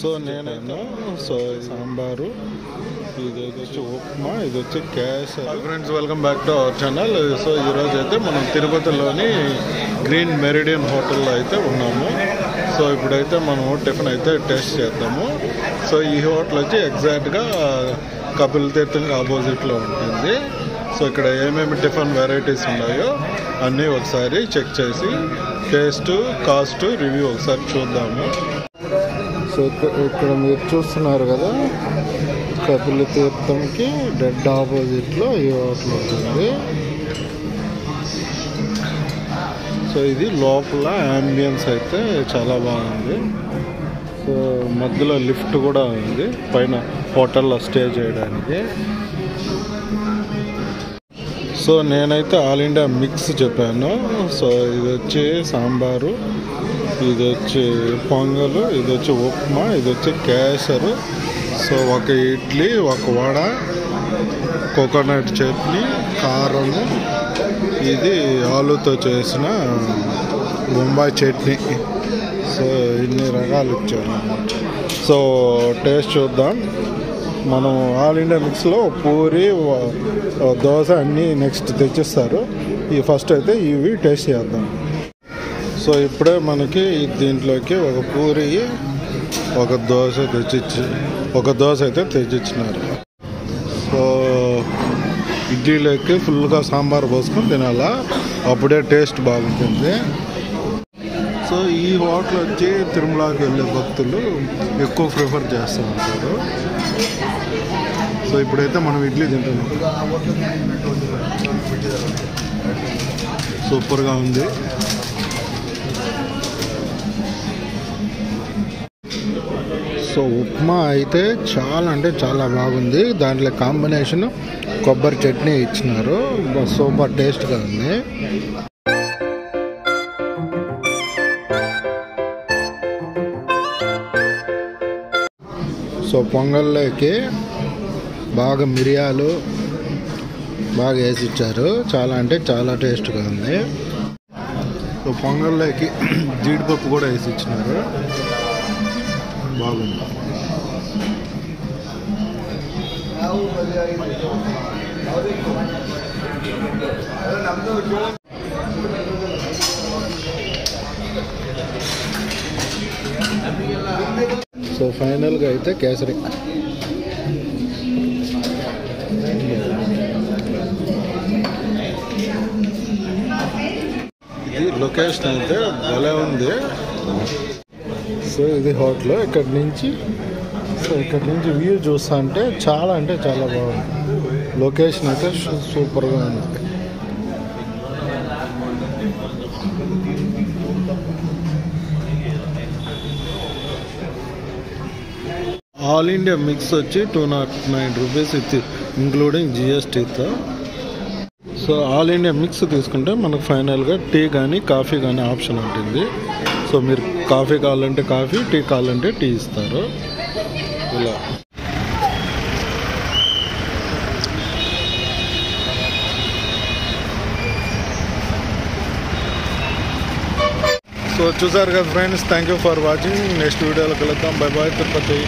So నేనైతే సాంబారు, ఇది వచ్చి ఉప్మా, ఇది వచ్చి cash. Friends, welcome back to our channel. So ఈరోజు అయితే మనం తిరుపతిలోని గ్రీన్ మెరిడియన్ హోటల్లో అయితే ఉన్నాము. సో ఇప్పుడైతే మనం టిఫిన్ అయితే టేస్ట్ చేద్దాము. సో ఈ హోటల్ వచ్చి ఎగ్జాక్ట్గా కపిల్ తీర్థంకి ఆపోజిట్లో ఉంటుంది. సో ఇక్కడ ఏమేమి టిఫిన్ వెరైటీస్ ఉన్నాయో అన్నీ ఒకసారి చెక్ చేసి టేస్ట్, కాస్ట్, రివ్యూ ఒకసారి చూద్దాము. సో ఇక్కడ మీరు చూస్తున్నారు కదా, కపిల్ తీర్థంకి డెడ్ ఆపోజిట్లో ఈ హోటల్ ఉంటుంది. సో ఇది లోపల అంబియన్స్ అయితే చాలా బాగుంది. సో మధ్యలో లిఫ్ట్ కూడా ఉంది పైన హోటల్లో స్టే చేయడానికి. సో నేనైతే ఆల్ ఇండియా మిక్స్ చెప్పాను. సో ఇది వచ్చి సాంబారు, ఇది వచ్చి పొంగలు, ఇది వచ్చి ఉప్మా, ఇది వచ్చి కేసరు. సో ఒక ఇడ్లీ, ఒక వడ, కోకోనట్ చట్నీ, కారము, ఇది ఆలుతో చేసిన బొంబాయి చట్నీ. సో ఇన్ని రకాలు ఇచ్చారు. సో టేస్ట్ చూద్దాం. మనం ఆల్ ఇండియా మిక్స్లో పూరి, దోశ అన్నీ నెక్స్ట్ తెచ్చిస్తారు. ఈ ఫస్ట్ అయితే ఇవి టేస్ట్ చేద్దాం. సో ఇప్పుడే మనకి దీంట్లోకి ఒక పూరి, ఒక దోశ అయితే తెచ్చిచ్చినారు. సో ఇడ్లీలోకి ఫుల్గా సాంబార్ పోసుకొని తినాలా, అప్పుడే టేస్ట్ బాగుంటుంది. సో ఈ హోటల్ వచ్చి తిరుమలకి వెళ్ళే భక్తులు ఎక్కువ ప్రిఫర్ చేస్తూ ఉంటారు. సో ఇప్పుడైతే మనం ఇడ్లీ తింటున్నాం. సూపర్గా ఉంది. సో ఉప్మా అయితే చాలా అంటే చాలా బాగుంది. దాంట్లో కాంబినేషన్ కొబ్బరి చట్నీ ఇచ్చినారు. సూపర్ టేస్ట్గా ఉంది. సో పొంగల్లోకి బాగా మిరియాలు బాగా వేసి ఇచ్చారు. చాలా అంటే చాలా టేస్ట్గా ఉంది. సో పొంగల్లోకి జీడిపప్పు కూడా వేసి ఇచ్చినారు. బాగుంది. సో ఫైనల్గా అయితే కేసరి. ఇది లొకేషన్ అయితే భలే ఉంది. సో ఇది హోటల్. ఇక్కడి నుంచి వ్యూ చూస్తా అంటే చాలా బాగుంది. లొకేషన్ అయితే సూపర్గా ఉంది. ఆల్ ఇండియా మిక్స్ వచ్చి 209 రూపీస్ విత్ ఇంక్లూడింగ్ జిఎస్టీతో. సో ఆల్ ఇండియా మిక్స్ తీసుకుంటే మనకు ఫైనల్గా టీ కానీ కాఫీ కానీ ఆప్షన్ ఉంటుంది. సో మీరు కాఫీ కావాలంటే కాఫీ, టీ కావాలంటే టీ ఇస్తారు. ఇలా సో చూసారు కదా friends. Thank you for watching. Next వీడియోలో కలుద్దాం. Bye bye Tirupati.